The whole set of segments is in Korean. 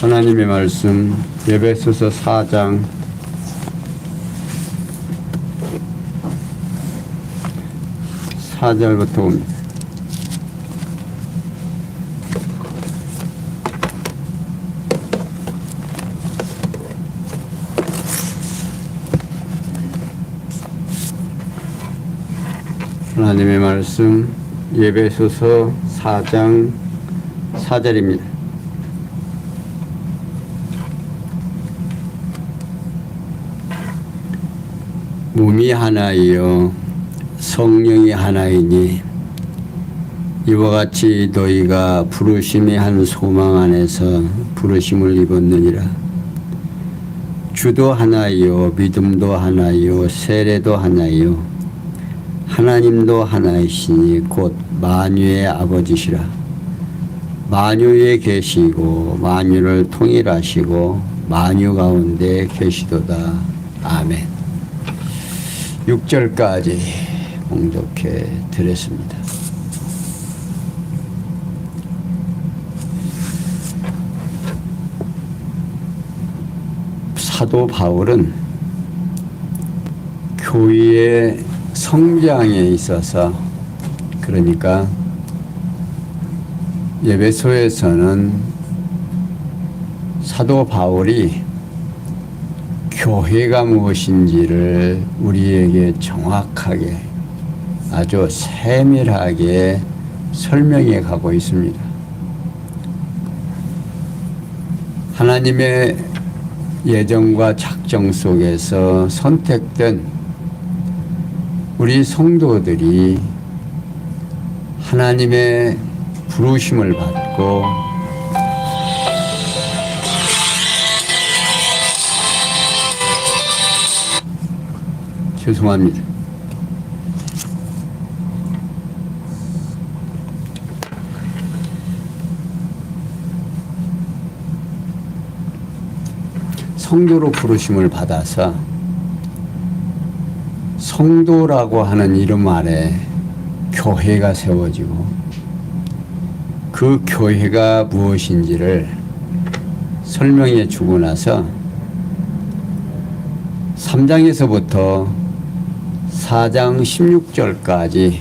하나님의 말씀 에베소서 4장 4절부터 봅니다. 하나님의 말씀 에베소서 4장 4절입니다. 몸이 하나이요 성령이 하나이니 이와 같이 너희가 부르심의 한 소망 안에서 부르심을 입었느니라. 주도 하나이요 믿음도 하나이요 세례도 하나이요 하나님도 하나이시니 곧 만유의 아버지시라. 만유에 계시고 만유를 통일하시고 만유 가운데 계시도다. 아멘. 6절까지 봉독해 드렸습니다. 사도 바울은 교회의 성장에 있어서, 그러니까 에베소에서는 사도 바울이 교회가 무엇인지를 우리에게 정확하게 아주 세밀하게 설명해 가고 있습니다. 하나님의 예정과 작정 속에서 선택된 우리 성도들이 하나님의 부르심을 받고 죄송합니다. 성도로 부르심을 받아서 성도라고 하는 이름 아래 교회가 세워지고 그 교회가 무엇인지를 설명해 주고 나서 3장에서부터 4장 16절까지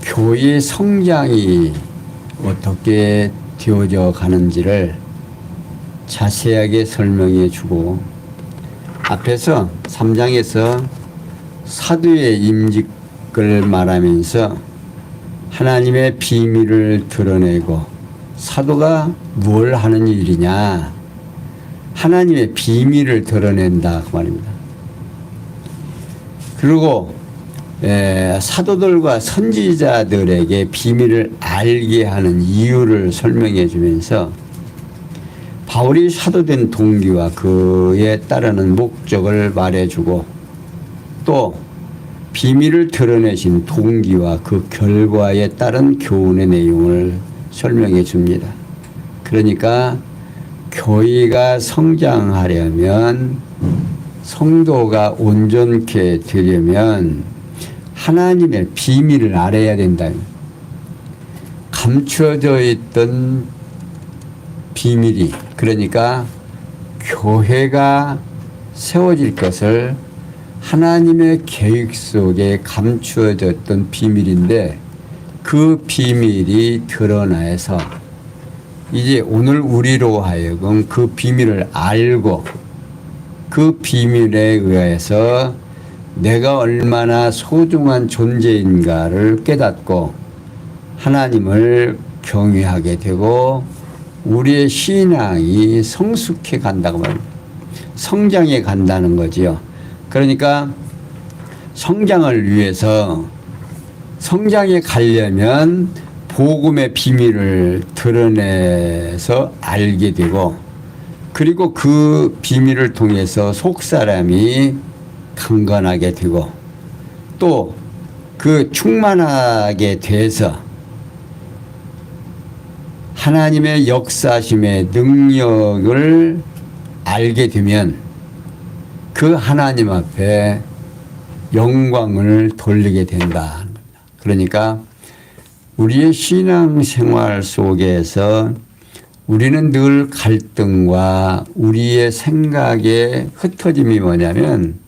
교회의 성장이 어떻게 되어져 가는지를 자세하게 설명해 주고, 앞에서 3장에서 사도의 임직을 말하면서 하나님의 비밀을 드러내고, 사도가 뭘 하는 일이냐, 하나님의 비밀을 드러낸다 그 말입니다. 그리고 사도들과 선지자들에게 비밀을 알게 하는 이유를 설명해 주면서 바울이 사도된 동기와 그에 따르는 목적을 말해주고, 또 비밀을 드러내신 동기와 그 결과에 따른 교훈의 내용을 설명해 줍니다. 그러니까 교회가 성장하려면, 성도가 온전케 되려면 하나님의 비밀을 알아야 된다. 감추어져 있던 비밀이, 그러니까 교회가 세워질 것을 하나님의 계획 속에 감추어졌던 비밀인데, 그 비밀이 드러나서 이제 오늘 우리로 하여금 그 비밀을 알고 그 비밀에 의해서 내가 얼마나 소중한 존재인가를 깨닫고 하나님을 경외하게 되고 우리의 신앙이 성숙해 간다고 말합니다. 성장해 간다는 거지요. 그러니까 성장을 위해서, 성장해 가려면 복음의 비밀을 드러내서 알게 되고, 그리고 그 비밀을 통해서 속사람이 강건하게 되고, 또 그 충만하게 돼서 하나님의 역사심의 능력을 알게 되면 그 하나님 앞에 영광을 돌리게 된다. 그러니까 우리의 신앙생활 속에서 우리는 늘 갈등과 우리의 생각의 흩어짐이 뭐냐면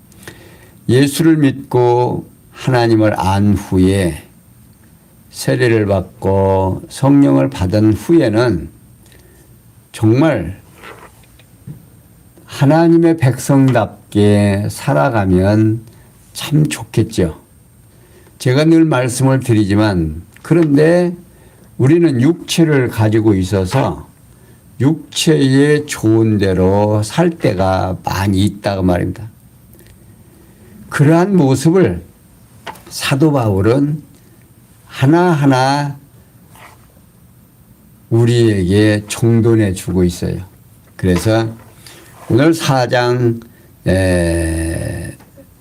예수를 믿고 하나님을 안 후에 세례를 받고 성령을 받은 후에는 정말 하나님의 백성답게 살아가면 참 좋겠죠. 제가 늘 말씀을 드리지만 그런데 우리는 육체를 가지고 있어서 육체의 좋은 대로 살 때가 많이 있다고 말입니다. 그러한 모습을 사도 바울은 하나하나 우리에게 정돈해 주고 있어요. 그래서 오늘 4장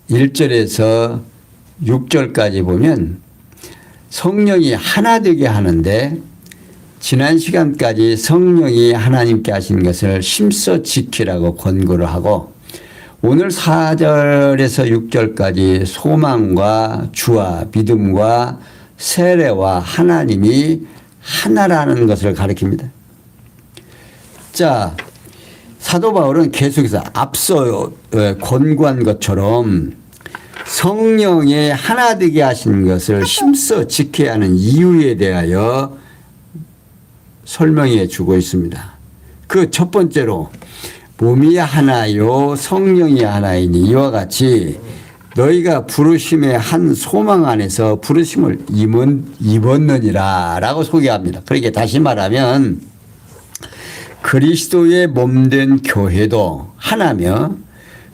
1절에서 6절까지 보면 성령이 하나 되게 하는데 지난 시간까지 성령이 하나님께 하신 것을 힘써 지키라고 권고를 하고 오늘 4절에서 6절까지 소망과 주와 믿음과 세례와 하나님이 하나라는 것을 가리킵니다. 자, 사도 바울은 계속해서 앞서 권고한 것처럼 성령의 하나 되게 하신 것을 힘써 지켜야 하는 이유에 대하여 설명해 주고 있습니다. 그 첫 번째로 몸이 하나요 성령이 하나이니 이와 같이 너희가 부르심의 한 소망 안에서 부르심을 입었느니라 라고 소개합니다. 그러니까 다시 말하면 그리스도의 몸된 교회도 하나며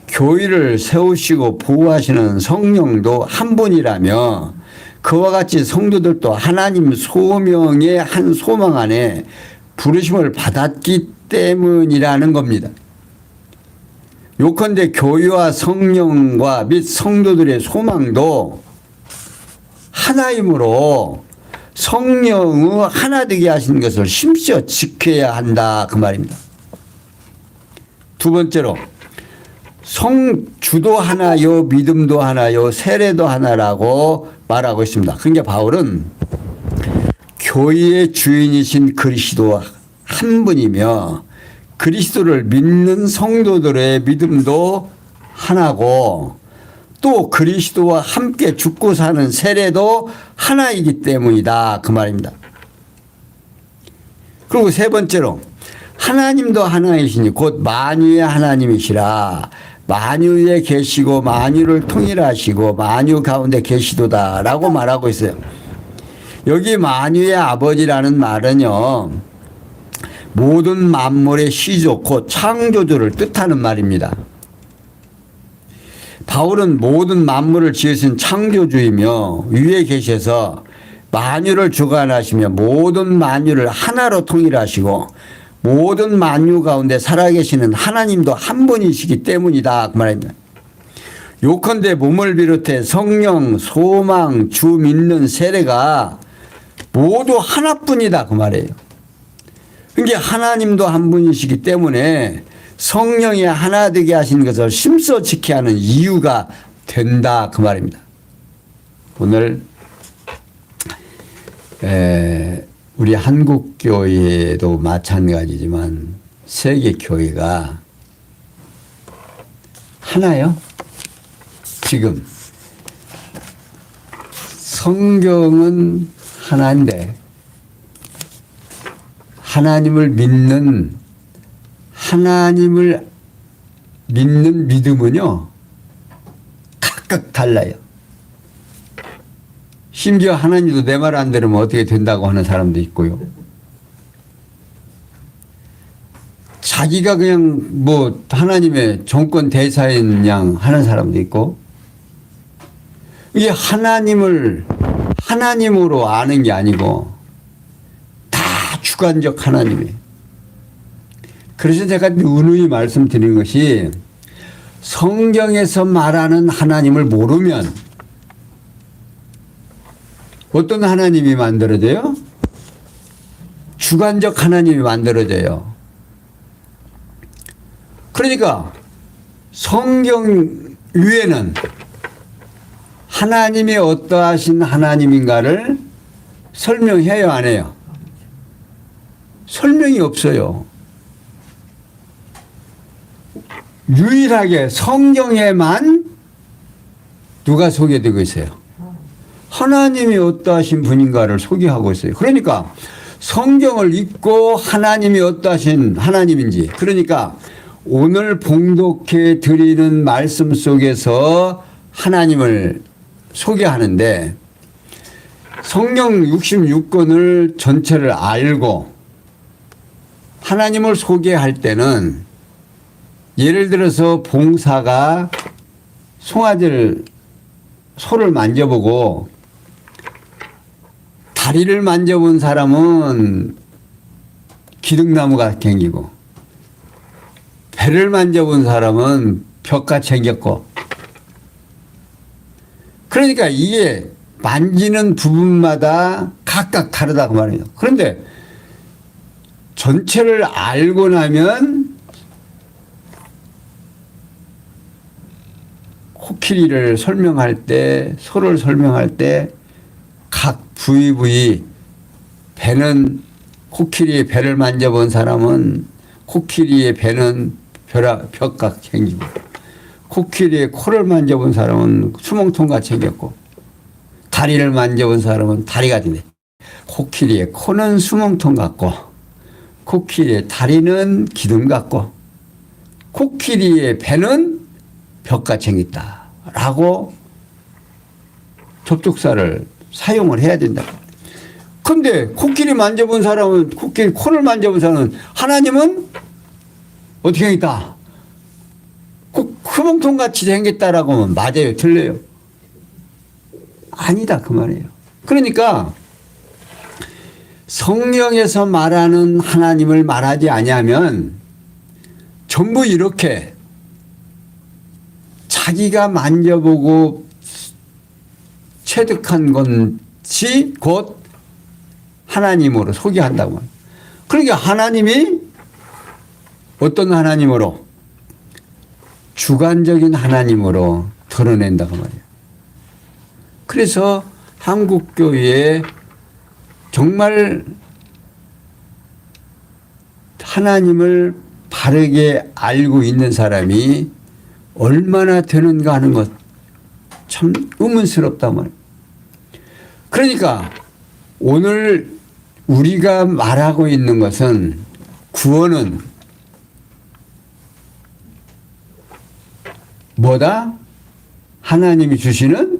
교회를 세우시고 보호하시는 성령도 한 분이라며 그와 같이 성도들도 하나님 소명의 한 소망 안에 부르심을 받았기 때문이라는 겁니다. 요컨대 교회와 성령과 및 성도들의 소망도 하나이므로 성령의 하나 되게 하신 것을 힘써 지켜야 한다 그 말입니다. 두 번째로 주도 하나요 믿음도 하나요 세례도 하나라고 말하고 있습니다. 그러니까 바울은 교회의 주인이신 그리스도 한 분이며 그리스도를 믿는 성도들의 믿음도 하나고 또 그리스도와 함께 죽고 사는 세례도 하나이기 때문이다 그 말입니다. 그리고 세 번째로 하나님도 하나이시니 곧 만유의 하나님이시라 만유에 계시고 만유를 통일하시고 만유 가운데 계시도다라고 말하고 있어요. 여기 만유의 아버지라는 말은요 모든 만물의 시조 곧 창조주를 뜻하는 말입니다. 바울은 모든 만물을 지으신 창조주이며 위에 계셔서 만유를 주관하시며 모든 만유를 하나로 통일하시고 모든 만유 가운데 살아계시는 하나님도 한 분이시기 때문이다 그 말입니다. 요컨대 몸을 비롯해 성령, 소망, 주 믿는 세례가 모두 하나뿐이다 그 말이에요. 그러니까 하나님도 한 분이시기 때문에 성령이 하나 되게 하신 것을 힘써 지켜야 하는 이유가 된다 그 말입니다. 오늘 우리 한국교회도 마찬가지지만 세계교회가 하나요? 지금 성경은 하나인데 하나님을 믿는 믿음은요 각각 달라요. 심지어 하나님도 내 말 안 들으면 어떻게 된다고 하는 사람도 있고요. 자기가 그냥 뭐 하나님의 정권 대사인 양 하는 사람도 있고 이게 하나님으로 아는 게 아니고 다 주관적 하나님이에요. 그래서 제가 누누이 말씀드린 것이 성경에서 말하는 하나님을 모르면 어떤 하나님이 만들어져요? 주관적 하나님이 만들어져요. 그러니까 성경 위에는 하나님이 어떠하신 하나님인가를 설명해요 안 해요? 설명이 없어요. 유일하게 성경에만 누가 소개되고 있어요? 하나님이 어떠하신 분인가를 소개하고 있어요. 그러니까 성경을 읽고 하나님이 어떠하신 하나님인지, 그러니까 오늘 봉독해 드리는 말씀 속에서 하나님을 소개하는데, 성경 66권을 전체를 알고 하나님을 소개할 때는, 예를 들어서 봉사가 송아지를, 소를 만져보고 다리를 만져본 사람은 기둥나무가 생기고, 배를 만져본 사람은 벽같이 생겼고, 그러니까 이게 만지는 부분마다 각각 다르다고 말해요. 그런데 전체를 알고 나면 코끼리를 설명할 때, 소를 설명할 때 각 부위, 배는, 코끼리의 배를 만져본 사람은 코끼리의 배는 벽같이 생기고, 코끼리의 코를 만져본 사람은 수몽통같이 생겼고, 다리를 만져본 사람은 다리가 되네. 코끼리의 코는 수몽통 같고, 코끼리의 다리는 기둥 같고, 코끼리의 배는 벽같이 생겼다라고 접촉사를 사용을 해야 된다. 그런데 코끼리 만져본 사람은, 코끼리 코를 만져본 사람은, 하나님은 어떻게 생겼다? 수몽통같이 생겼다라고 하면 맞아요? 틀려요? 아니다 그 말이에요. 그러니까 성령에서 말하는 하나님을 말하지 아니하면 전부 이렇게 자기가 만져보고 체득한 것이 곧 하나님으로 소개한다고. 그러니까 하나님이 어떤 하나님으로? 주관적인 하나님으로 드러낸다고 말이에요. 그래서 한국교회에 정말 하나님을 바르게 알고 있는 사람이 얼마나 되는가 하는 것 참 의문스럽다 말이에요. 그러니까 오늘 우리가 말하고 있는 것은, 구원은 뭐다? 하나님이 주시는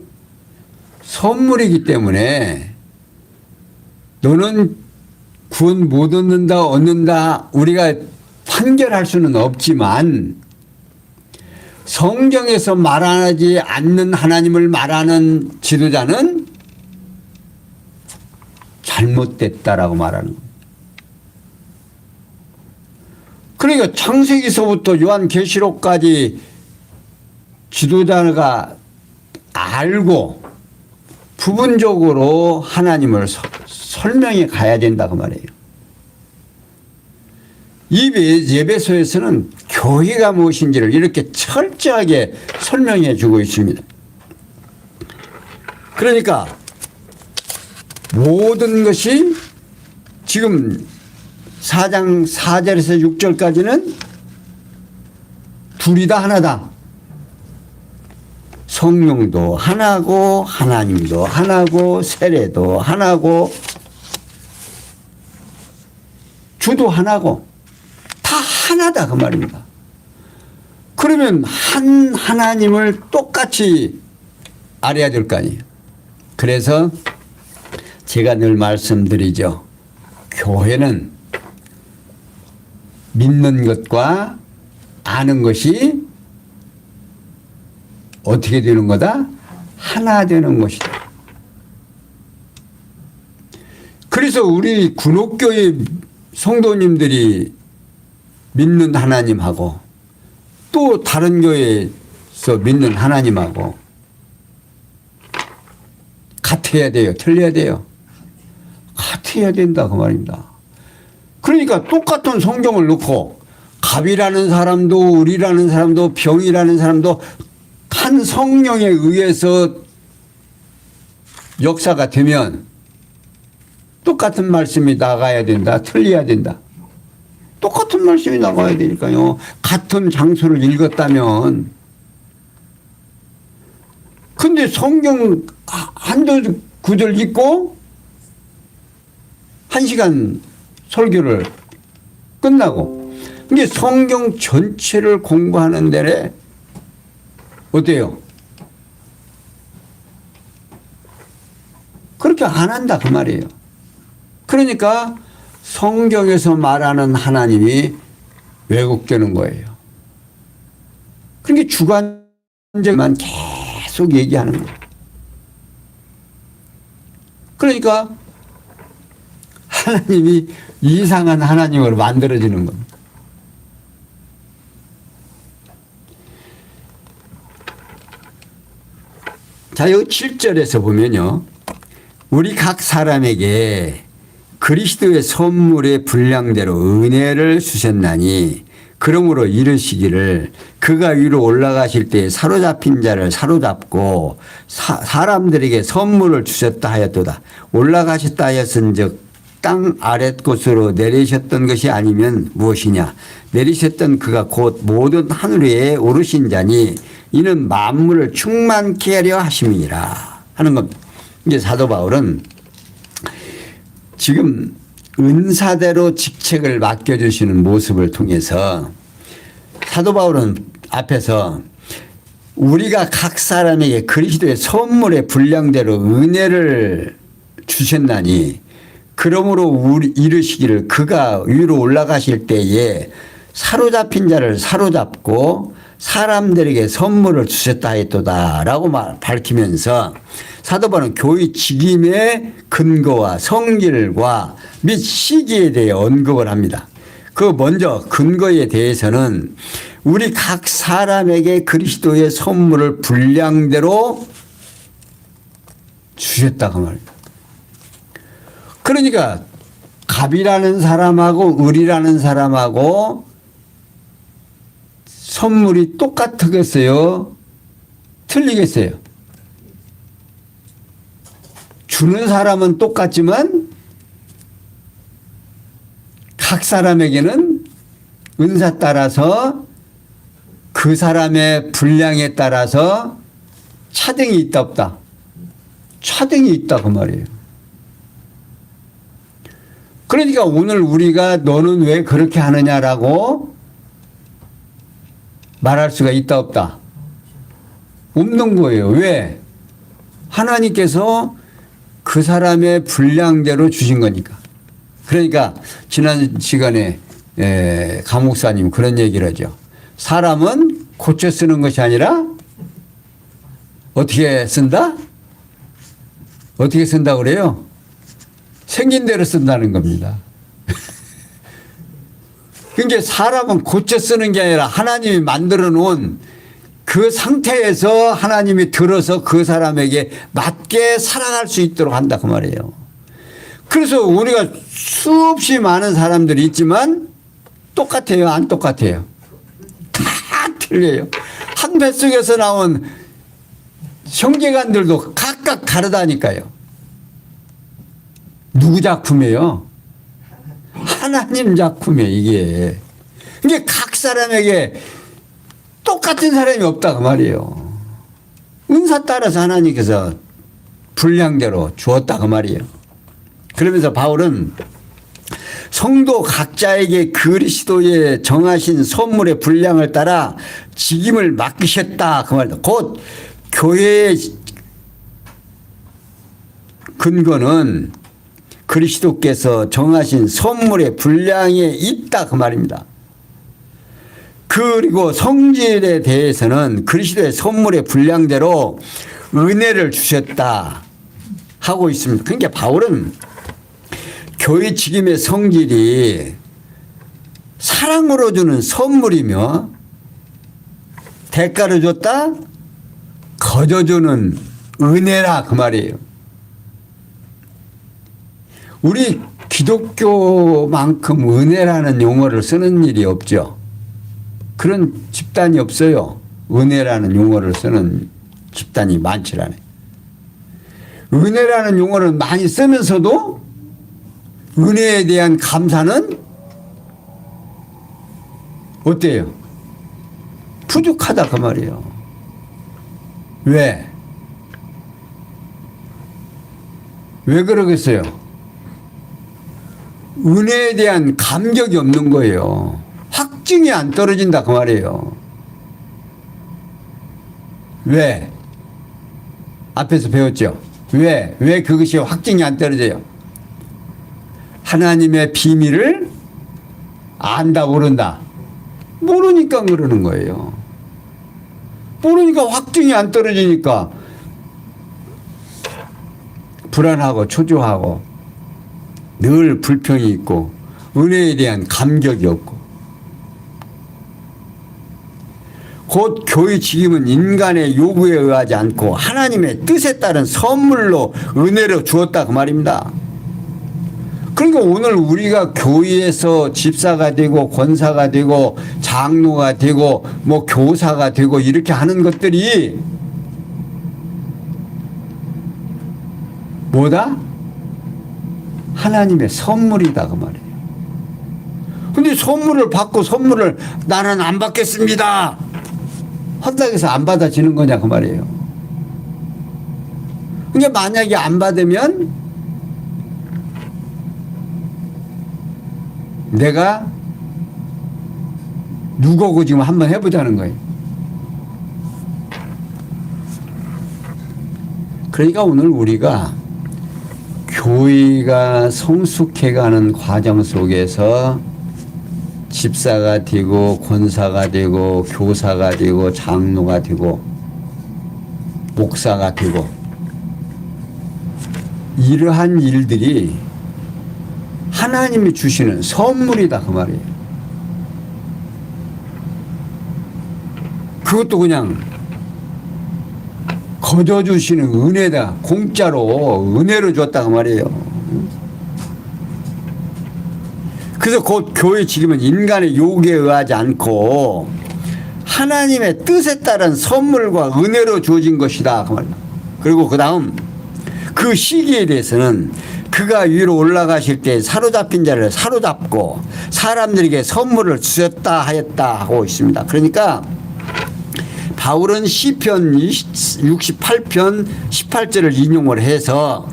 선물이기 때문에 너는 구원 못 얻는다 우리가 판결할 수는 없지만, 성경에서 말하지 않는 하나님을 말하는 지도자는 잘못됐다라고 말하는 거예요. 그러니까 창세기서부터 요한계시록까지 지도자가 알고 부분적으로 하나님을 설명해 가야 된다고 말해요. 이 예배소에서는 교회가 무엇인지를 이렇게 철저하게 설명해 주고 있습니다. 그러니까 모든 것이 지금 4장 4절에서 6절까지는 둘이 다 하나다. 성령도 하나고 하나님도 하나고 세례도 하나고 주도 하나고 다 하나다 그 말입니다. 그러면 한 하나님을 똑같이 알아야 될 거 아니에요. 그래서 제가 늘 말씀드리죠. 교회는 믿는 것과 아는 것이 어떻게 되는 거다? 하나 되는 것이다. 그래서 우리 군옥교회 성도님들이 믿는 하나님하고 또 다른 교회에서 믿는 하나님하고 같아야 돼요? 틀려야 돼요? 같아야 된다 그 말입니다. 그러니까 똑같은 성경을 놓고 갑이라는 사람도 을이라는 사람도 병이라는 사람도 한 성령에 의해서 역사가 되면 똑같은 말씀이 나가야 된다. 틀려야 된다. 똑같은 말씀이 나가야 되니까요. 같은 장소를 읽었다면. 근데 성경 한두 구절 읽고 1시간 설교를 끝나고 이게 성경 전체를 공부하는 데에 어때요? 그렇게 안 한다 그 말이에요. 그러니까 성경에서 말하는 하나님이 왜곡되는 거예요. 그러니까 주관적만 계속 얘기하는 거예요. 그러니까 하나님이 이상한 하나님으로 만들어지는 겁니다. 자, 여기 7절에서 보면요. 우리 각 사람에게 그리스도의 선물의 분량대로 은혜를 주셨나니 그러므로 이르시기를 그가 위로 올라가실 때 사로잡힌 자를 사로잡고 사람들에게 선물을 주셨다 하였도다. 올라가셨다 하였은즉 땅 아랫곳으로 내리셨던 것이 아니면 무엇이냐. 내리셨던 그가 곧 모든 하늘 위에 오르신 자니 이는 만물을 충만케 하려 하심이니라 하는 겁니다. 이제 사도 바울은 지금 은사대로 직책을 맡겨주시는 모습을 통해서 사도 바울은 앞에서 우리가 각 사람에게 그리스도의 선물의 분량대로 은혜를 주셨나니 그러므로 우리 이르시기를 그가 위로 올라가실 때에 사로잡힌 자를 사로잡고 사람들에게 선물을 주셨다 했도다라고 밝히면서 사도 바울은 교회 직임의 근거와 성질과 및 시기에 대해 언급을 합니다. 그 먼저 근거에 대해서는 우리 각 사람에게 그리스도의 선물을 분량대로 주셨다고 말입니다. 그러니까 갑이라는 사람하고 을이라는 사람하고 선물이 똑같겠어요? 틀리겠어요? 주는 사람은 똑같지만 각 사람에게는 은사 따라서 그 사람의 분량에 따라서 차등이 있다 없다? 차등이 있다 그 말이에요. 그러니까 오늘 우리가 너는 왜 그렇게 하느냐라고 말할 수가 있다 없다? 없는 거예요. 왜? 하나님께서 그 사람의 분량대로 주신 거니까. 그러니까 지난 시간에 강 목사님 그런 얘기를 하죠. 사람은 고쳐 쓰는 것이 아니라 어떻게 쓴다? 어떻게 쓴다 그래요? 생긴 대로 쓴다는 겁니다. 그러니까 사람은 고쳐 쓰는 게 아니라 하나님이 만들어 놓은 그 상태에서 하나님이 들어서 그 사람에게 맞게 살아갈 수 있도록 한다 그 말이에요. 그래서 우리가 수없이 많은 사람들이 있지만 똑같아요? 안 똑같아요? 다 틀려요. 한 뱃속에서 나온 형제간들도 각각 다르다니까요. 누구 작품이에요? 하나님 작품이에요, 이게. 이게 각 사람에게 똑같은 사람이 없다 그 말이에요. 은사 따라서 하나님께서 분량대로 주었다 그 말이에요. 그러면서 바울은 성도 각자에게 그리스도의 정하신 선물의 분량을 따라 직임을 맡기셨다 그 말이에요. 곧 교회의 근거는 그리스도께서 정하신 선물의 분량에 있다 그 말입니다. 그리고 성질에 대해서는 그리스도의 선물의 분량대로 은혜를 주셨다 하고 있습니다. 그러니까 바울은 교회 직임의 성질이 사랑으로 주는 선물이며 대가를 줬다 거저주는 은혜라 그 말이에요. 우리 기독교만큼 은혜라는 용어를 쓰는 일이 없죠. 그런 집단이 없어요. 은혜라는 용어를 쓰는 집단이 많지 않아요. 은혜라는 용어를 많이 쓰면서도 은혜에 대한 감사는 어때요? 부족하다 그 말이에요. 왜? 왜 그러겠어요? 은혜에 대한 감격이 없는 거예요. 확증이 안 떨어진다 그 말이에요. 왜? 앞에서 배웠죠? 왜 그것이 확증이 안 떨어져요? 하나님의 비밀을 안다 모른다. 모르니까 그러는 거예요. 모르니까 확증이 안 떨어지니까 불안하고 초조하고 늘 불평이 있고 은혜에 대한 감격이 없고 곧 교회 직임은 인간의 요구에 의하지 않고 하나님의 뜻에 따른 선물로 은혜로 주었다 그 말입니다. 그러니까 오늘 우리가 교회에서 집사가 되고 권사가 되고 장로가 되고 뭐 교사가 되고 이렇게 하는 것들이 뭐다? 하나님의 선물이다 그 말이에요. 근데 선물을 받고 선물을 나는 안 받겠습니다 한다고 해서 안 받아지는 거냐 그 말이에요. 그러니까 만약에 안 받으면 내가 누구고 지금 한번 해보자는 거예요. 그러니까 오늘 우리가 교회가 성숙해가는 과정 속에서 집사가 되고 권사가 되고 교사가 되고 장로가 되고 목사가 되고 이러한 일들이 하나님이 주시는 선물이다 그 말이에요. 그것도 그냥 거저 주시는 은혜다. 공짜로 은혜로 줬다 그 말이에요. 그래서 곧 교회 직임은 인간의 요구에 의하지 않고 하나님의 뜻에 따른 선물과 은혜로 주어진 것이다 그 말이에요. 그리고 그 다음 그 시기에 대해서는 그가 위로 올라가실 때 사로잡힌 자를 사로잡고 사람들에게 선물을 주셨다 하였다 하고 있습니다. 그러니까 바울은 시편 68편 18절을 인용을 해서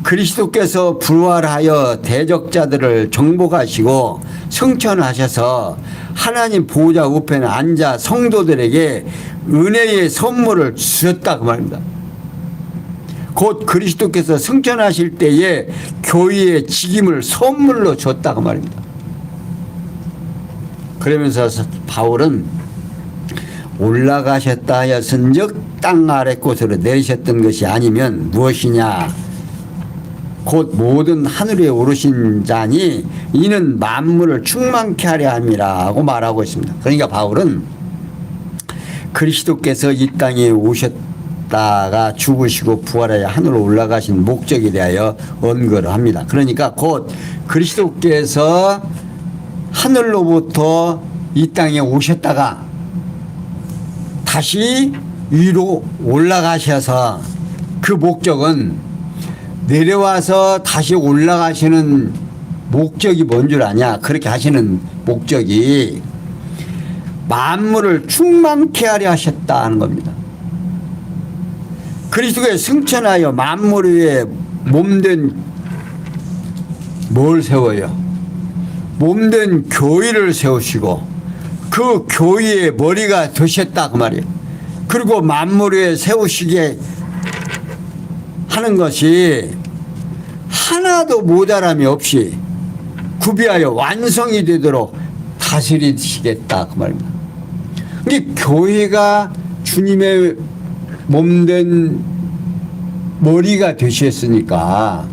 그리스도께서 부활하여 대적자들을 정복하시고 승천하셔서 하나님 보호자 우편에 앉아 성도들에게 은혜의 선물을 주셨다 그 말입니다. 곧 그리스도께서 승천하실 때에 교회의 직임을 선물로 줬다 그 말입니다. 그러면서 바울은 올라가셨다 하였은즉 땅 아래 곳으로 내리셨던 것이 아니면 무엇이냐 곧 모든 하늘에 오르신 자니 이는 만물을 충만케 하려 함이라고 말하고 있습니다. 그러니까 바울은 그리스도께서 이 땅에 오셨다가 죽으시고 부활하여 하늘로 올라가신 목적에 대하여 언급을 합니다. 그러니까 곧 그리스도께서 하늘로부터 이 땅에 오셨다가 다시 위로 올라가셔서 그 목적은 내려와서 다시 올라가시는 목적이 뭔 줄 아냐? 그렇게 하시는 목적이 만물을 충만케 하려 하셨다는 겁니다. 그리스도에 승천하여 만물 위에 몸된 뭘 세워요? 몸된 교회를 세우시고 그 교회의 머리가 되셨다 그 말이에요. 그리고 만물 위에 세우시게 하는 것이 하나도 모자람이 없이 구비하여 완성이 되도록 다스리시겠다 그 말입니다. 그러니까 교회가 주님의 몸된 머리가 되셨으니까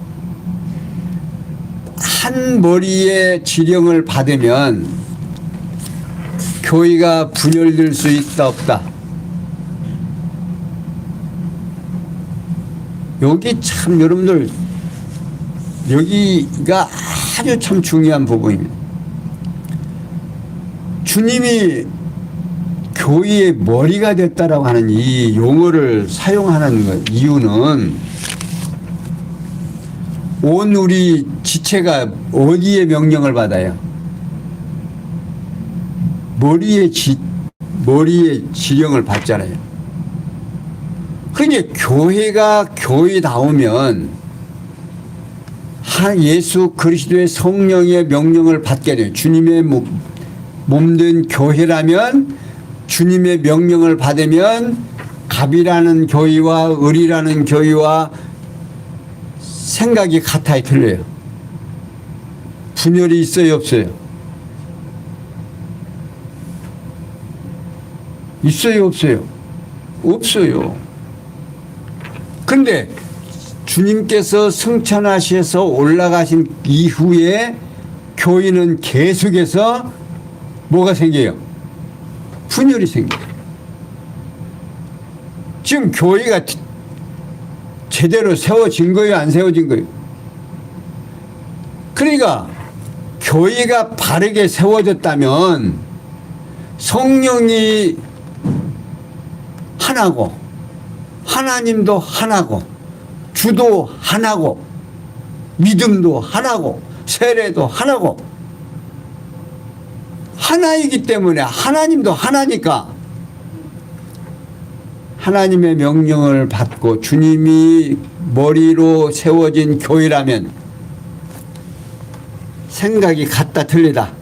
한 머리의 지령을 받으면 교회가 분열될 수 있다 없다. 여기 참 여러분들 여기가 아주 참 중요한 부분입니다. 주님이 교회의 머리가 됐다라고 하는 이 용어를 사용하는 이유는 온 우리 지체가 어디에 명령을 받아요? 머리에 지령을 받잖아요. 그러니까 교회가 교회다우면 예수 그리스도의 성령의 명령을 받게 돼요. 주님의 몸된 교회라면 주님의 명령을 받으면 갑이라는 교회와 을이라는 교회와 생각이 같아요, 틀려요? 분열이 있어요, 없어요? 있어요, 없어요? 없어요. 근데 주님께서 승천하셔서 올라가신 이후에 교회는 계속해서 뭐가 생겨요? 분열이 생겨요. 지금 교회가 제대로 세워진 거예요, 안 세워진 거예요? 그러니까 교회가 바르게 세워졌다면 성령이 하나고 하나님도 하나고 주도 하나고 믿음도 하나고 세례도 하나고 하나이기 때문에 하나님도 하나니까 하나님의 명령을 받고 주님이 머리로 세워진 교회라면 생각이 같다 틀리다?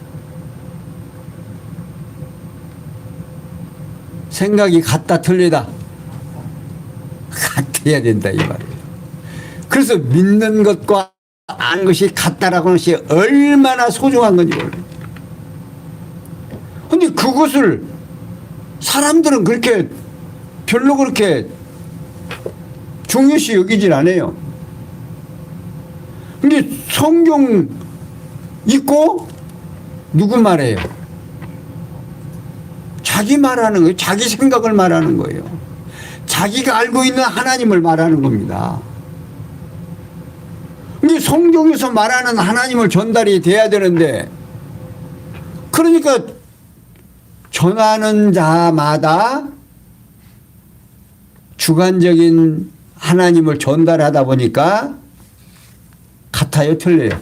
생각이 같다 틀리다? 같아야 된다 이 말이에요. 그래서 믿는 것과 아는 것이 같다라고 하는 것이 얼마나 소중한 건지 몰라요. 근데 그것을 사람들은 그렇게 별로 그렇게 중요시 여기질 않아요. 근데 성경 읽고 누구 말해요? 자기 말하는 거예요. 자기 생각을 말하는 거예요. 자기가 알고 있는 하나님을 말하는 겁니다. 근데 성경에서 말하는 하나님을 전달이 돼야 되는데, 그러니까 전하는 자마다 주관적인 하나님을 전달하다 보니까 같아요, 틀려요?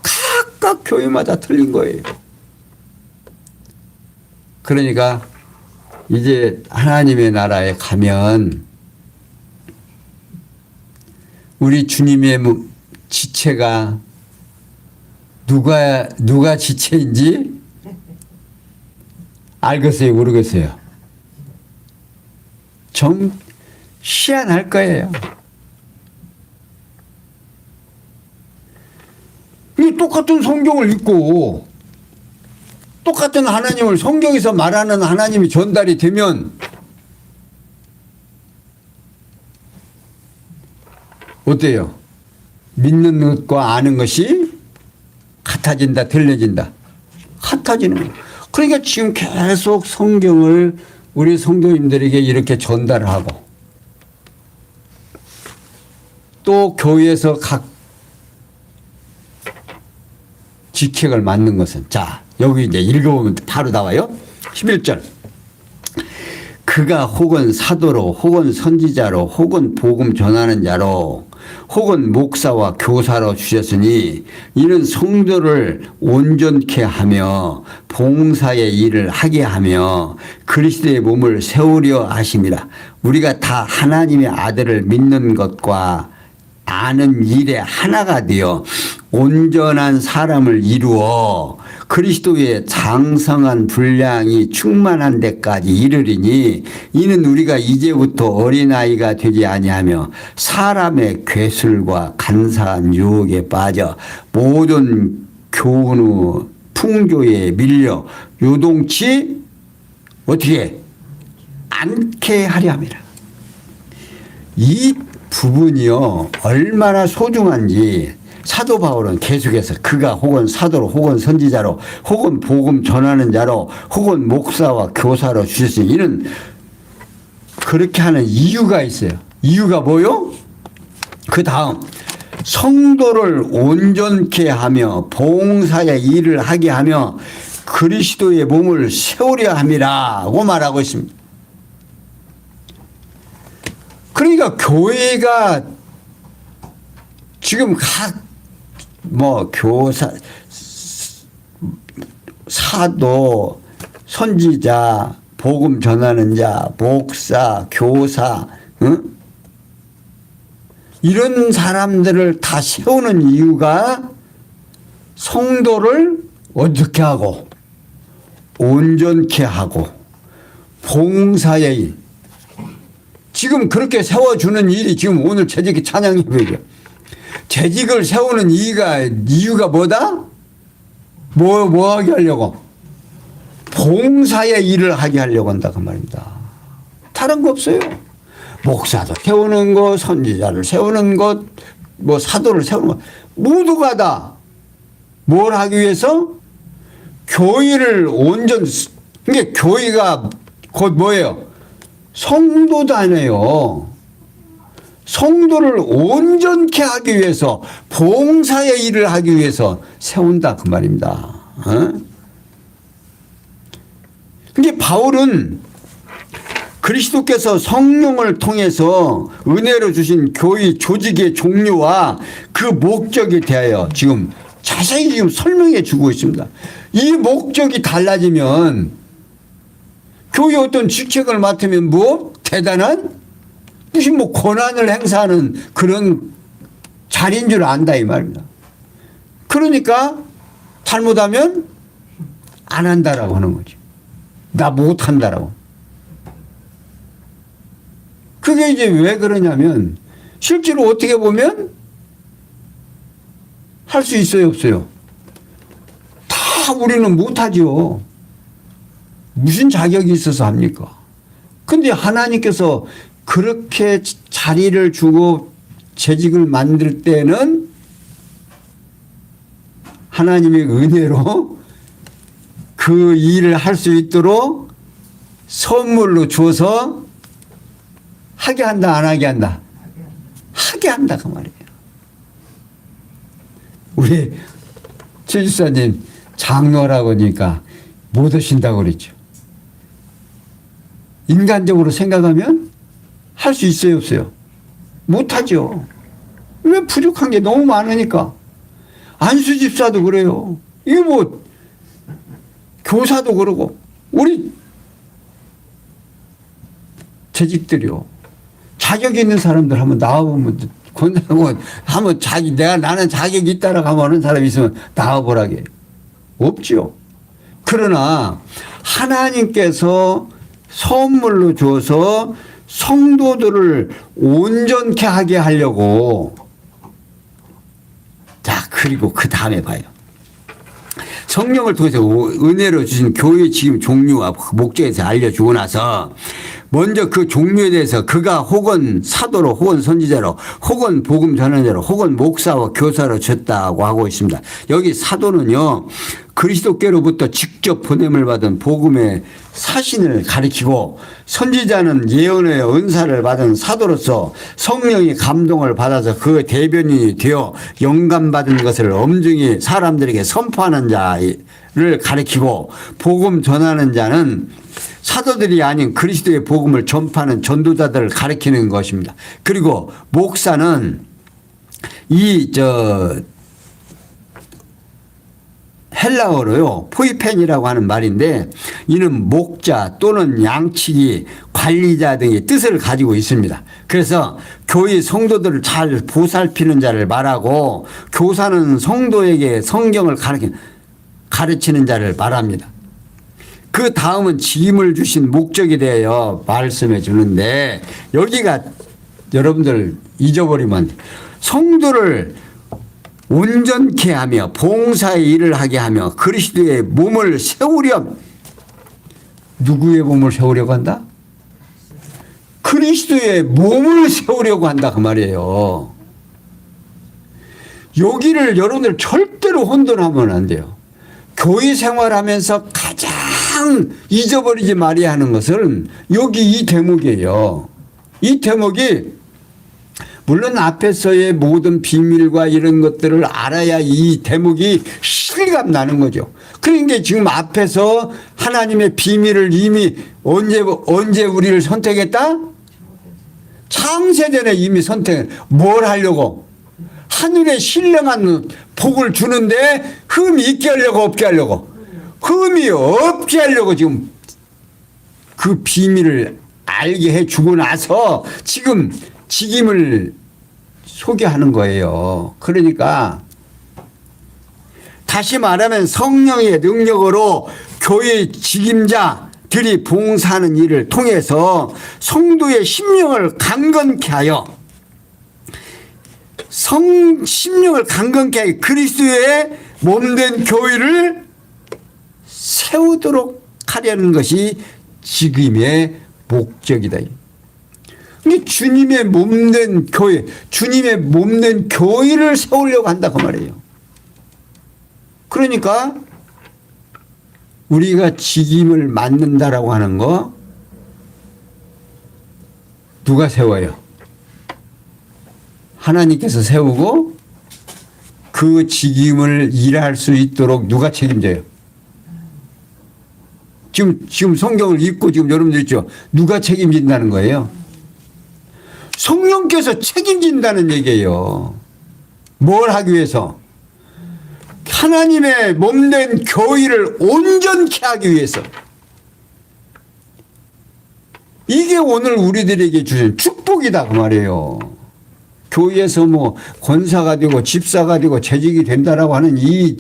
각각 교회마다 틀린 거예요. 그러니까 이제 하나님의 나라에 가면 우리 주님의 지체가 누가 지체인지 알겠어요, 모르겠어요? 좀 희한할 거예요. 이 똑같은 성경을 읽고 똑같은 하나님을 성경에서 말하는 하나님이 전달이 되면 어때요? 믿는 것과 아는 것이 같아진다, 틀려진다? 같아지는 거예요. 그러니까 지금 계속 성경을 우리 성도님들에게 이렇게 전달을 하고 또 교회에서 각 직책을 맡는 것은, 자, 여기 이제 읽어보면 바로 나와요. 11절. 그가 혹은 사도로 혹은 선지자로 혹은 복음 전하는 자로 혹은 목사와 교사로 주셨으니 이는 성도를 온전케 하며 봉사의 일을 하게 하며 그리스도의 몸을 세우려 하심이라. 우리가 다 하나님의 아들을 믿는 것과 아는 일에 하나가 되어 온전한 사람을 이루어 그리스도의 장성한 분량이 충만한 데까지 이르리니 이는 우리가 이제부터 어린아이가 되지 아니하며 사람의 괴술과 간사한 유혹에 빠져 모든 교훈의 풍조에 밀려 요동치 어떻게 않게 하려 함이라. 이 부분이요 얼마나 소중한지 사도 바울은 계속해서 그가 혹은 사도로 혹은 선지자로 혹은 복음 전하는 자로 혹은 목사와 교사로 주셨으니 이는 그렇게 하는 이유가 있어요. 이유가 뭐요? 그 다음 성도를 온전케 하며 봉사의 일을 하게 하며 그리스도의 몸을 세우려 함이라고 말하고 있습니다. 그러니까 교회가 지금 교사, 사도, 선지자, 복음 전하는 자, 목사, 교사, 응? 이런 사람들을 다 세우는 이유가 성도를 어떻게 하고 온전케 하고 봉사의 일. 지금 그렇게 세워주는 일이 지금 오늘 재직 찬양 예배죠. 재직을 세우는 이유가 뭐다? 뭐 하게 하려고? 봉사의 일을 하게 하려고 한다 그 말입니다. 다른 거 없어요. 목사도 세우는 것, 선지자를 세우는 것, 사도를 세우는 것, 모두가 다 뭘 하기 위해서? 교회를 그러니까 교회가 곧 뭐예요? 성도잖아요. 성도를 온전케 하기 위해서, 봉사의 일을 하기 위해서 세운다 그 말입니다. 어? 근데 바울은 그리스도께서 성령을 통해서 은혜로 주신 교회 조직의 종류와 그 목적에 대하여 지금 자세히 지금 설명해 주고 있습니다. 이 목적이 달라지면 교회 어떤 직책을 맡으면 대단한 무슨 권한을 행사하는 그런 자리인 줄 안다 이 말입니다. 그러니까 잘못하면 안 한다라고 하는 거지. 나 못한다라고. 그게 이제 왜 그러냐면 실제로 어떻게 보면 할 수 있어요, 없어요? 다 우리는 못하죠. 무슨 자격이 있어서 합니까? 근데 하나님께서 그렇게 자리를 주고 재직을 만들 때는 하나님의 은혜로 그 일을 할 수 있도록 선물로 줘서 하게 한다, 안 하게 한다? 하게 한다, 그 말이에요. 우리 최집사님 장로라고 하니까 못 오신다고 그랬죠. 인간적으로 생각하면 할 수 있어요, 없어요? 못하죠. 왜? 부족한 게 너무 많으니까. 안수 집사도 그래요. 이게 교사도 그러고, 우리 재직들이요. 자격 있는 사람들 한번 나와보면, 한번 나는 자격이 있다라고 하는 사람이 있으면 나와보라게. 없죠. 그러나 하나님께서 선물로 줘서 성도들을 온전케 하게 하려고. 자, 그리고 그 다음에 봐요. 성령을 통해서 은혜로 주신 교회 지금 종류와 목적에 대해서 알려주고 나서 먼저 그 종류에 대해서 그가 혹은 사도로 혹은 선지자로 혹은 복음 전환자로 혹은 목사와 교사로 졌다고 하고 있습니다. 여기 사도는요, 그리스도께로부터 직접 보냄을 받은 복음의 사신을 가리키고, 선지자는 예언의 은사를 받은 사도로서 성령의 감동을 받아서 그 대변인이 되어 영감받은 것을 엄중히 사람들에게 선포하는 자를 가리키고, 복음 전하는 자는 사도들이 아닌 그리스도의 복음을 전파하는 전도자들을 가리키는 것입니다. 그리고 목사는 헬라어로요, 포이펜이라고 하는 말인데, 이는 목자 또는 양치기, 관리자 등의 뜻을 가지고 있습니다. 그래서 교회 성도들을 잘 보살피는 자를 말하고, 교사는 성도에게 성경을 가르치는 자를 말합니다. 그 다음은 짐을 주신 목적에 대하여 말씀해 주는데, 여기가 여러분들 잊어버리면 성도를 온전케 하며 봉사의 일을 하게 하며 그리스도의 몸을 세우렴. 누구의 몸을 세우려고 한다? 그리스도의 몸을 세우려고 한다 그 말이에요. 여기를 여러분들 절대로 혼돈하면 안 돼요. 교회 생활하면서 가장 잊어버리지 말아야 하는 것은 여기 이 대목이에요. 이 대목이 물론 앞에서의 모든 비밀과 이런 것들을 알아야 이 대목이 실감 나는 거죠. 그러니까 지금 앞에서 하나님의 비밀을 이미 언제 우리를 선택했다? 창세전에 이미 뭘 하려고? 하늘에 신령한 복을 주는데 흠이 있게 하려고 없게 하려고, 흠이 없게 하려고 지금 그 비밀을 알게 해주고 나서 지금 직임을 소개하는 거예요. 그러니까 다시 말하면 성령의 능력으로 교회 직임자들이 봉사하는 일을 통해서 성도의 심령을 강건케 하여 심령을 강건케 하여 그리스도의 몸된 교회를 세우도록 하려는 것이 직임의 목적이다. 주님의 몸된 교회, 주님의 몸된 교회를 세우려고 한다 그 말이에요. 그러니까 우리가 직임을 맡는다라고 하는 거 누가 세워요? 하나님께서 세우고 그 직임을 일할 수 있도록 누가 책임져요? 지금 성경을 읽고 지금 여러분들 있죠? 누가 책임진다는 거예요? 성령께서 책임진다는 얘기예요. 뭘 하기 위해서? 하나님의 몸된 교회를 온전케 하기 위해서. 이게 오늘 우리들에게 주신 축복이다 그 말이에요. 교회에서 뭐 권사가 되고 집사가 되고 재직이 된다라고 하는 이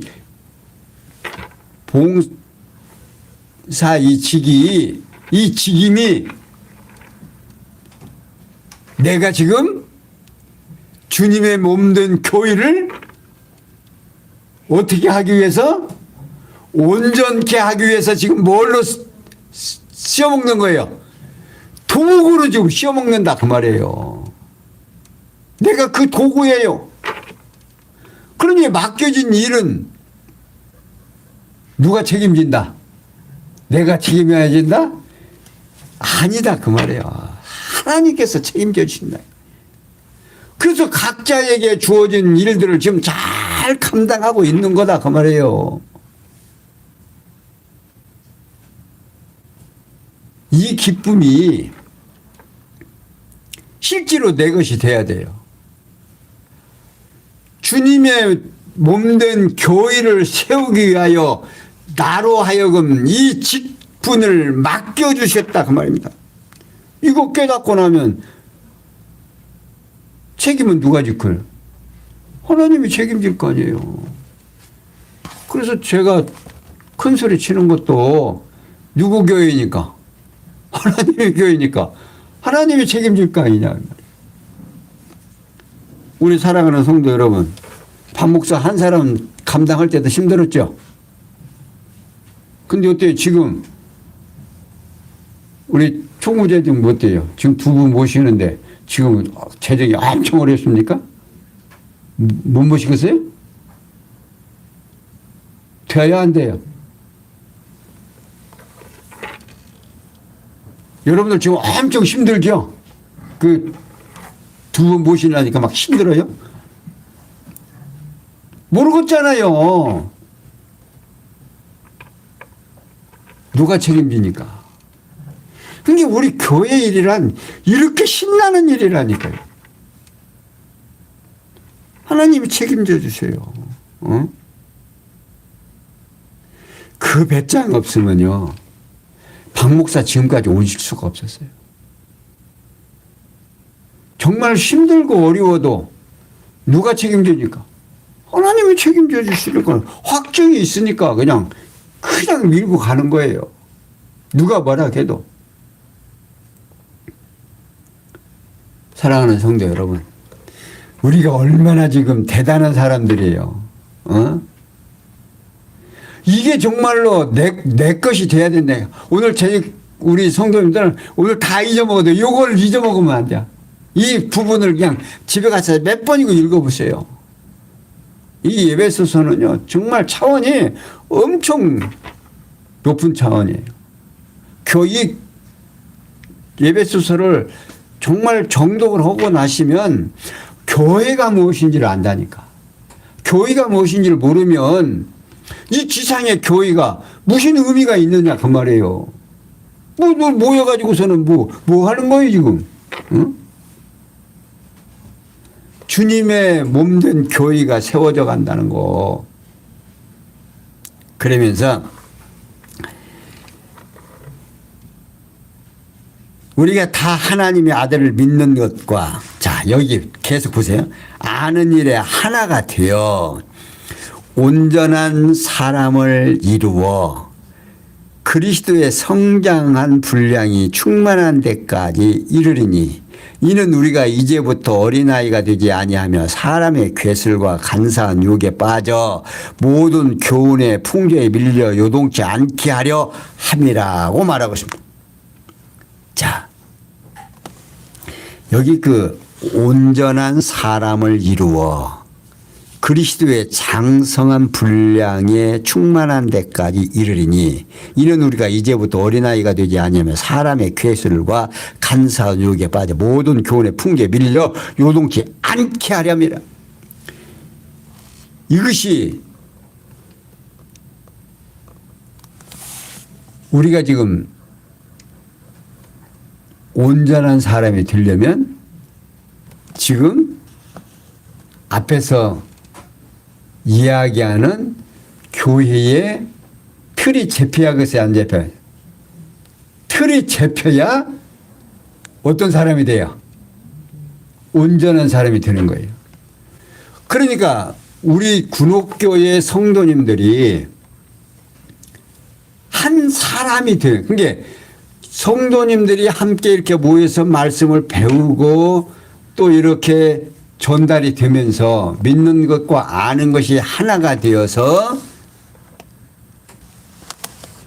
봉사 이 직임이 내가 지금 주님의 몸된 교회를 어떻게 하기 위해서? 온전케 하기 위해서 지금 뭘로 씌워먹는 거예요? 도구로 지금 씌워먹는다 그 말이에요. 내가 그 도구예요. 그러니 맡겨진 일은 누가 책임진다? 내가 책임져야 된다? 아니다 그 말이에요. 하나님께서 책임져 주신다. 그래서 각자에게 주어진 일들을 지금 잘 감당하고 있는 거다 그 말이에요. 이 기쁨이 실제로 내 것이 돼야 돼요. 주님의 몸된 교회를 세우기 위하여 나로 하여금 이 직분을 맡겨주셨다 그 말입니다. 이거 깨닫고 나면 책임은 누가 지킬? 하나님이 책임질 거 아니에요. 그래서 제가 큰 소리 치는 것도 누구 교회니까? 하나님의 교회니까 하나님이 책임질 거 아니냐. 우리 사랑하는 성도 여러분, 박 목사 한 사람 감당할 때도 힘들었죠? 근데 어때요? 지금 우리 총무재정 어때요? 지금 두 분 모시는데 지금 재정이 엄청 어렵습니까? 못 모시겠어요? 돼야 안 돼요? 여러분들 지금 엄청 힘들죠? 그 두 분 모시려니까 막 힘들어요? 모르겠잖아요. 누가 책임지니까. 근데 우리 교회 일이란 이렇게 신나는 일이라니까요. 하나님이 책임져 주세요. 어? 그 배짱 없으면요. 박 목사 지금까지 오실 수가 없었어요. 정말 힘들고 어려워도 누가 책임지니까? 하나님이 책임져 주시는 건 확정이 있으니까 그냥 밀고 가는 거예요. 누가 뭐라 해도. 사랑하는 성도 여러분, 우리가 얼마나 지금 대단한 사람들이에요. 어? 이게 정말로 내 것이 돼야 된다. 오늘 우리 성도님들은 오늘 다 잊어먹어도 이걸 잊어먹으면 안 돼. 이 부분을 그냥 집에 가서 몇 번이고 읽어보세요. 이 에베소서는요, 정말 차원이 엄청 높은 차원이에요. 이 에베소서를 정말 정독을 하고 나시면 교회가 무엇인지를 안다니까. 교회가 무엇인지를 모르면 이 지상의 교회가 무슨 의미가 있느냐 그 말이에요. 모여가지고서는 뭐 하는 거예요 지금? 응? 주님의 몸된 교회가 세워져 간다는 거. 그러면서 우리가 다 하나님의 아들을 믿는 것과, 자, 여기 계속 보세요. 아는 일에 하나가 되어 온전한 사람을 이루어 그리스도의 성장한 분량이 충만한 데까지 이르리니, 이는 우리가 이제부터 어린아이가 되지 아니하며 사람의 괴술과 간사한 유혹에 빠져 모든 교훈의 풍조에 밀려 요동치 않게 하려 함이라고 말하고 있습니다. 자, 여기 그 온전한 사람을 이루어 그리스도의 장성한 분량에 충만한 데까지 이르리니, 이는 우리가 이제부터 어린아이가 되지 아니하며 사람의 괴술과 간사한 유혹에 빠져 모든 교훈의 풍조에 밀려 요동치 않게 하렵니다. 이것이 우리가 지금 온전한 사람이 되려면 지금 앞에서 이야기하는 교회의 틀이 잡혀야 그것이 안 잡혀요. 틀이 잡혀야 어떤 사람이 돼요? 온전한 사람이 되는 거예요. 그러니까 우리 군옥교회 성도님들이 한 사람이 돼요. 그게 성도님들이 함께 이렇게 모여서 말씀을 배우고 또 이렇게 전달이 되면서 믿는 것과 아는 것이 하나가 되어서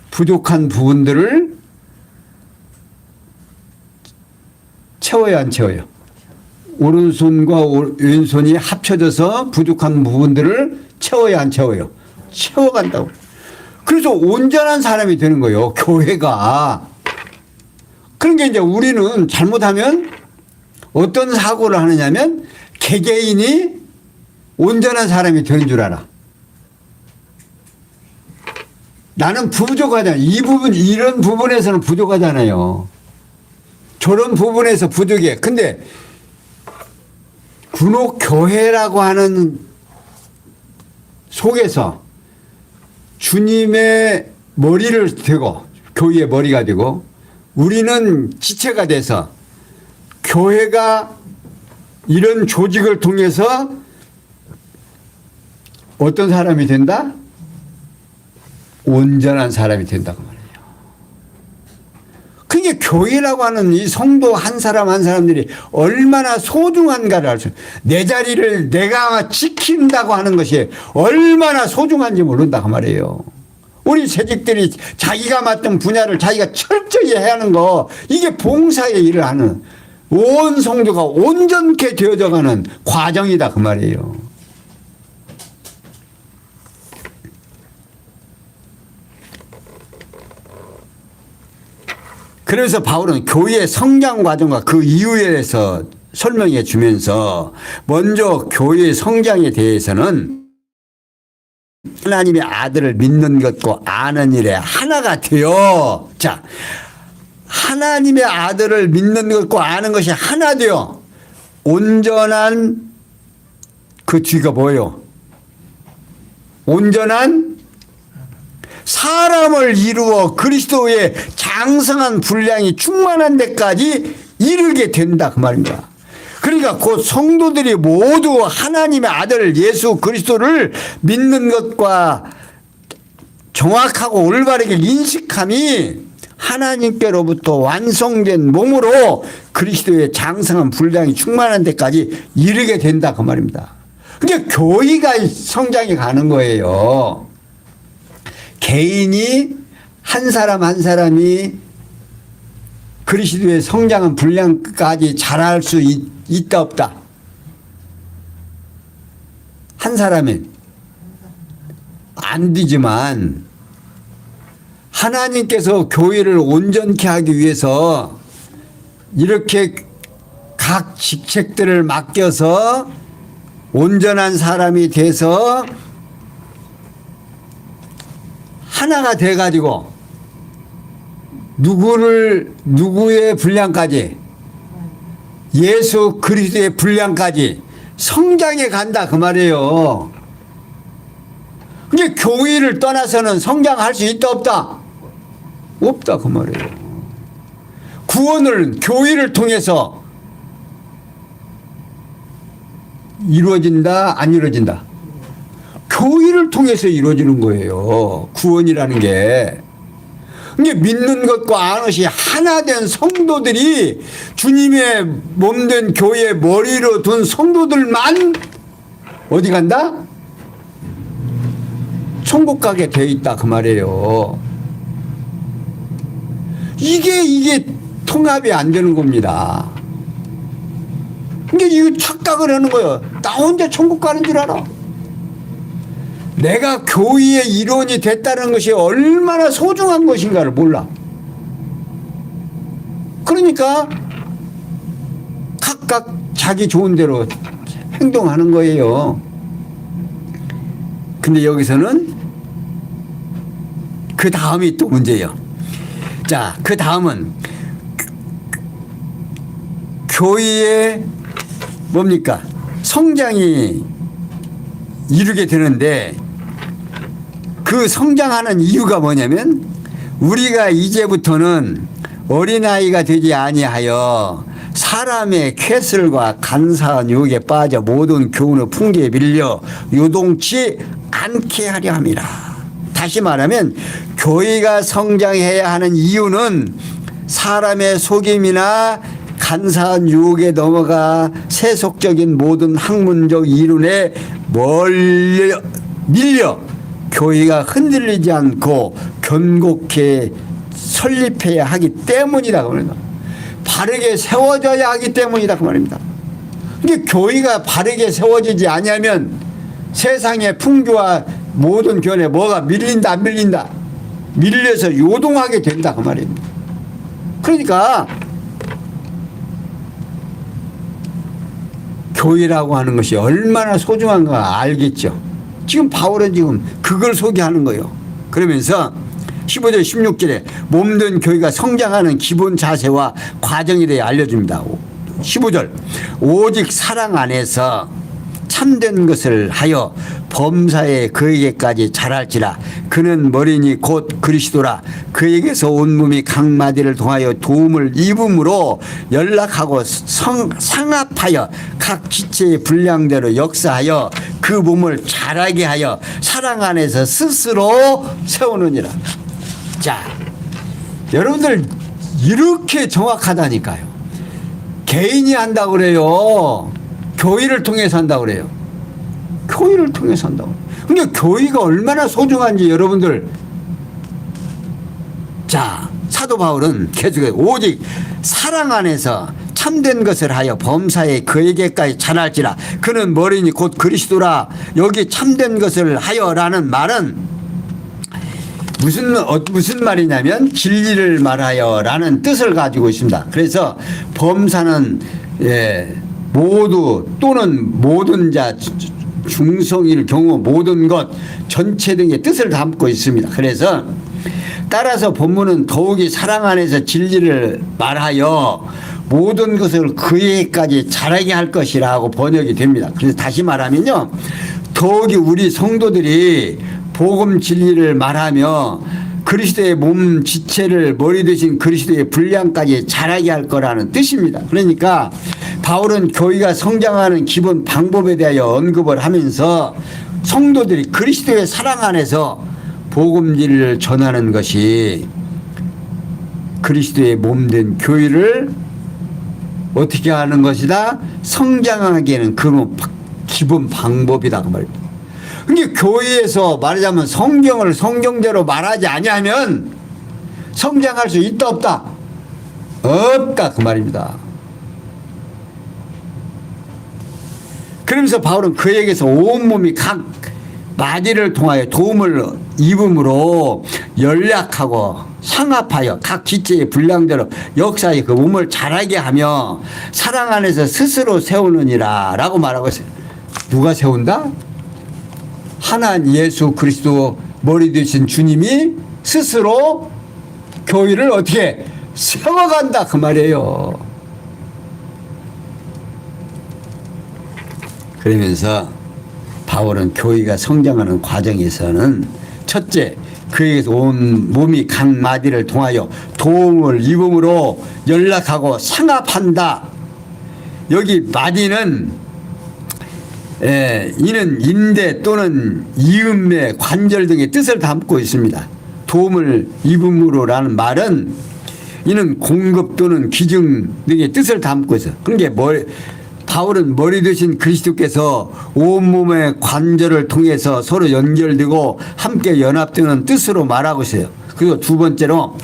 부족한 부분들을 채워야 안 채워요? 오른손과 왼손이 합쳐져서 부족한 부분들을 채워야 안 채워요? 채워간다고. 그래서 온전한 사람이 되는 거예요, 교회가. 그러니까 이제 우리는 잘못하면 어떤 사고를 하느냐면 개개인이 온전한 사람이 되는 줄 알아. 나는 부족하잖아. 이 부분, 이런 부분에서는 부족하잖아요. 저런 부분에서 부족해. 근데 군옥교회라고 하는 속에서 주님의 머리를 대고, 교회의 머리가 되고, 우리는 지체가 돼서 교회가 이런 조직을 통해서 어떤 사람이 된다? 온전한 사람이 된다고 말해요. 그게 교회라고 하는 이 성도 한 사람 한 사람들이 얼마나 소중한가를 알 수, 내 자리를 내가 지킨다고 하는 것이 얼마나 소중한지 모른다고 말이에요. 우리 재직들이 자기가 맡은 분야를 자기가 철저히 해야 하는 거, 이게 봉사의 일을 하는 온 성도가 온전케 되어져가는 과정이다 그 말이에요. 그래서 바울은 교회의 성장 과정과 그 이유에 대해서 설명해 주면서 먼저 교회의 성장에 대해서는 하나님의 아들을 믿는 것과 아는 일에 하나가 되어, 자, 하나님의 아들을 믿는 것과 아는 것이 하나 되어 온전한, 그 뒤가 뭐예요? 온전한 사람을 이루어 그리스도의 장성한 분량이 충만한 데까지 이르게 된다 그 말입니다. 그러니까 곧 성도들이 모두 하나님의 아들 예수 그리스도를 믿는 것과 정확하고 올바르게 인식함이 하나님께로부터 완성된 몸으로 그리스도의 장성한 분량이 충만한 데까지 이르게 된다 그 말입니다. 그러니까 교회가 성장해 가는 거예요. 개인이 한 사람 한 사람이 그리스도의 성장한 분량까지 자랄 수 있다 없다? 한 사람이 안 되지만 하나님께서 교회를 온전케 하기 위해서 이렇게 각 직책들을 맡겨서 온전한 사람이 돼서 하나가 돼가지고 누구의 분량까지, 예수 그리스도의 분량까지 성장해 간다 그 말이에요. 근데 교회를 떠나서는 성장할 수 있다 없다? 없다 그 말이에요. 구원을 교회를 통해서 이루어진다 안 이루어진다? 교회를 통해서 이루어지는 거예요. 구원이라는 게. 근데 믿는 것과 아는 것이 하나 된 성도들이 주님의 몸된 교회의 머리로 둔 성도들만 어디 간다? 천국 가게 돼 있다 그 말이에요. 이게 통합이 안 되는 겁니다. 근데 이거 착각을 하는 거예요. 나 혼자 천국 가는 줄 알아. 내가 교회의 일원이 됐다는 것이 얼마나 소중한 것인가를 몰라. 그러니까 각각 자기 좋은 대로 행동하는 거예요. 근데 여기서는 그 다음이 또 문제예요. 자, 그 다음은 교회의 뭡니까? 성장이 이루게 되는데 그 성장하는 이유가 뭐냐면 우리가 이제부터는 어린아이가 되지 아니하여 사람의 쾌슬과 간사한 유혹에 빠져 모든 교훈의 풍기에 밀려 요동치 않게 하려 함이라. 다시 말하면 교회가 성장해야 하는 이유는 사람의 속임이나 간사한 유혹에 넘어가 세속적인 모든 학문적 이론에 밀려 교회가 흔들리지 않고 견고하게 설립해야 하기 때문이라고 합니다. 바르게 세워져야 하기 때문이다 그 말입니다. 이게 교회가 바르게 세워지지 아니하면 세상의 풍조와 모든 견해 뭐가 밀린다 안 밀린다? 밀려서 요동하게 된다 그 말입니다. 그러니까 교회라고 하는 것이 얼마나 소중한가 알겠죠. 지금 바울은 지금 그걸 소개하는 거예요. 그러면서 15절 16절에 몸된 교회가 성장하는 기본 자세와 과정에 대해 알려줍니다. 15절 오직 사랑 안에서 참된 것을 하여 범사에 그에게까지 자랄지라. 그는 머리니 곧 그리스도라. 그에게서 온 몸이 각 마디를 통하여 도움을 입음으로 연락하고 상합하여 각 지체의 분량대로 역사하여 그 몸을 자라게 하여 사랑 안에서 스스로 세우느니라. 자, 여러분들 이렇게 정확하다니까요. 개인이 한다고 그래요. 교회를 통해서 한다고 그래요. 교회를 통해서 한다고. 그러니까 교회가 얼마나 소중한지 여러분들. 자, 사도 바울은 계속해서 오직 사랑 안에서 참된 것을 하여 범사에 그에게까지 자랄지라. 그는 머리니 곧 그리스도라. 여기 참된 것을 하여라는 말은 무슨 말이냐면 진리를 말하여라는 뜻을 가지고 있습니다. 그래서 범사는 모두 또는 모든 자 중성일 경우 모든 것 전체 등의 뜻을 담고 있습니다. 그래서 따라서 본문은 더욱이 사랑 안에서 진리를 말하여 모든 것을 그에게까지 자라게 할 것이라고 번역이 됩니다. 그래서 다시 말하면요, 더욱이 우리 성도들이 복음 진리를 말하며 그리스도의 몸 지체를 머리 되신 그리스도의 분량까지 자라게 할 거라는 뜻입니다. 그러니까 바울은 교회가 성장하는 기본 방법에 대하여 언급을 하면서 성도들이 그리스도의 사랑 안에서 복음 진리를 전하는 것이 그리스도의 몸된 교회를 어떻게 하는 것이다? 성장하기에는 그 기본 방법이다 그 말입니다. 그러니까 교회에서 말하자면 성경을 성경대로 말하지 아니하면 성장할 수 있다 없다? 없다 그 말입니다. 그러면서 바울은 그에게서 온몸이 각 마디를 통하여 도움을 입음으로 연락하고 상합하여 각 지체의 분량대로 역사에 그 몸을 자라게 하며 사랑 안에서 스스로 세우느니라 라고 말하고 있어요. 누가 세운다? 하나님 예수 그리스도 머리 되신 주님이 스스로 교회를 어떻게 세워간다 그 말이에요. 그러면서 바울은 교회가 성장하는 과정에서는 첫째, 그에게서 온 몸이 각 마디를 통하여 도움을 입음으로 연락하고 상합한다. 여기 마디는 이는 인대 또는 이음매, 관절 등의 뜻을 담고 있습니다. 도움을 입음으로라는 말은 이는 공급 또는 기증 등의 뜻을 담고 있어요. 그러니까 바울은 머리 되신 그리스도께서 온몸의 관절을 통해서 서로 연결되고 함께 연합되는 뜻으로 말하고 있어요. 그리고 두 번째로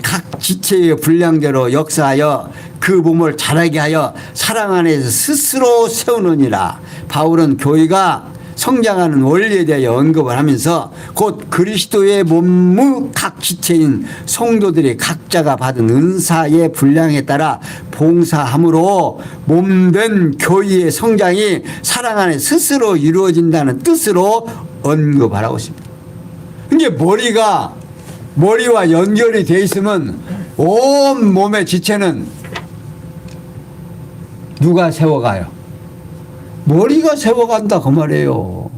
각 지체의 분량대로 역사하여 그 몸을 자라게 하여 사랑 안에서 스스로 세우느니라. 바울은 교회가 성장하는 원리에 대하여 언급을 하면서 곧 그리스도의 몸의 각 지체인 성도들이 각자가 받은 은사의 분량에 따라 봉사함으로 몸된 교회의 성장이 사랑 안에 스스로 이루어진다는 뜻으로 언급하라고 있습니다. 이게 머리와 연결이 되어 있으면 온 몸의 지체는 누가 세워가요? 머리가 세워간다 그 말이에요.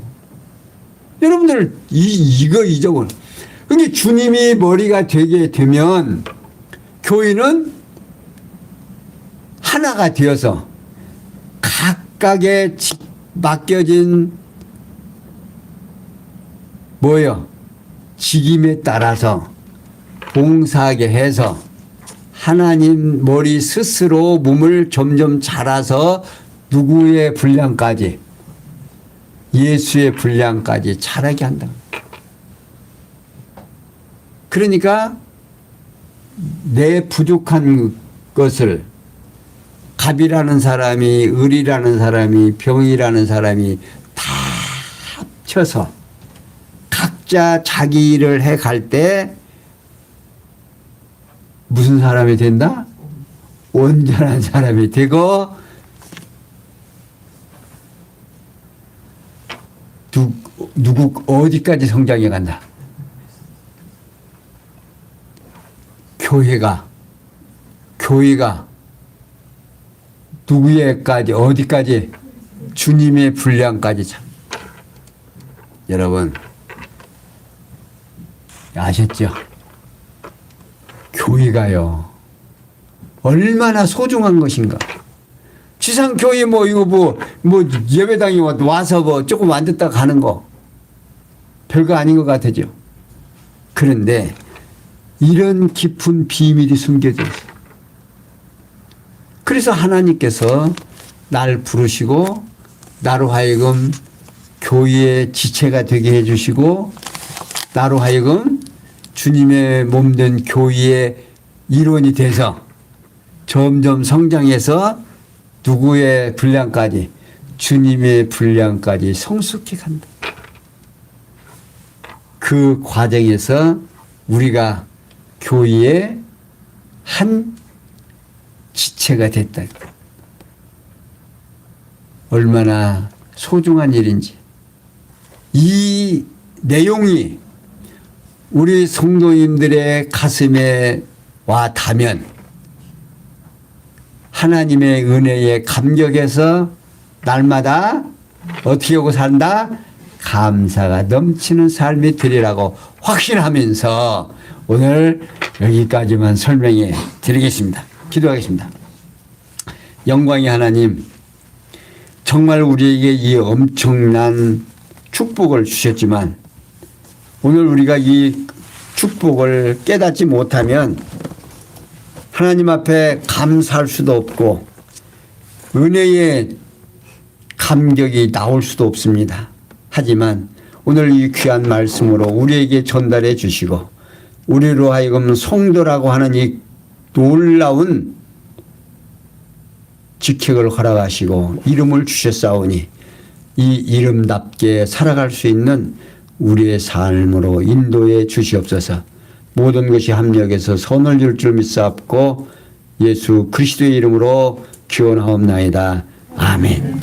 여러분들 이적은 그러니까 주님이 머리가 되게 되면 교회는 하나가 되어서 각각의 맡겨진 직임에 따라서 봉사하게 해서 하나님 머리 스스로 몸을 점점 자라서 누구의 분량까지, 예수의 분량까지 자라게 한다. 그러니까 내 부족한 것을 갑이라는 사람이, 을이라는 사람이, 병이라는 사람이 다 합쳐서 각자 자기 일을 해갈 때 무슨 사람이 된다? 온전한 사람이 되고 누구 어디까지 성장해 간다? 교회가 누구에까지 어디까지? 주님의 분량까지 참. 여러분 아셨죠? 교회가요 얼마나 소중한 것인가. 지상교회 이거 예배당에 와서 조금 앉았다 가는 거 별거 아닌 것 같아죠. 그런데 이런 깊은 비밀이 숨겨져 있어요. 그래서 하나님께서 날 부르시고 나로 하여금 교회의 지체가 되게 해주시고 나로 하여금 주님의 몸된 교회의 일원이 돼서 점점 성장해서 누구의 분량까지? 주님의 분량까지 성숙해 간다. 그 과정에서 우리가 교회의 한 지체가 됐다. 얼마나 소중한 일인지. 이 내용이 우리 성도님들의 가슴에 와 닿으면 하나님의 은혜에 감격해서 날마다 어떻게 하고 산다? 감사가 넘치는 삶이 되리라고 확신하면서 오늘 여기까지만 설명해 드리겠습니다. 기도하겠습니다. 영광의 하나님, 정말 우리에게 이 엄청난 축복을 주셨지만 오늘 우리가 이 축복을 깨닫지 못하면 하나님 앞에 감사할 수도 없고 은혜의 감격이 나올 수도 없습니다. 하지만 오늘 이 귀한 말씀으로 우리에게 전달해 주시고 우리로 하여금 성도라고 하는 이 놀라운 직책을 허락하시고 이름을 주셨사오니 이 이름답게 살아갈 수 있는 우리의 삶으로 인도해 주시옵소서. 모든 것이 합력해서 선을 줄 줄 믿사옵고 예수 그리스도의 이름으로 기원하옵나이다. 아멘.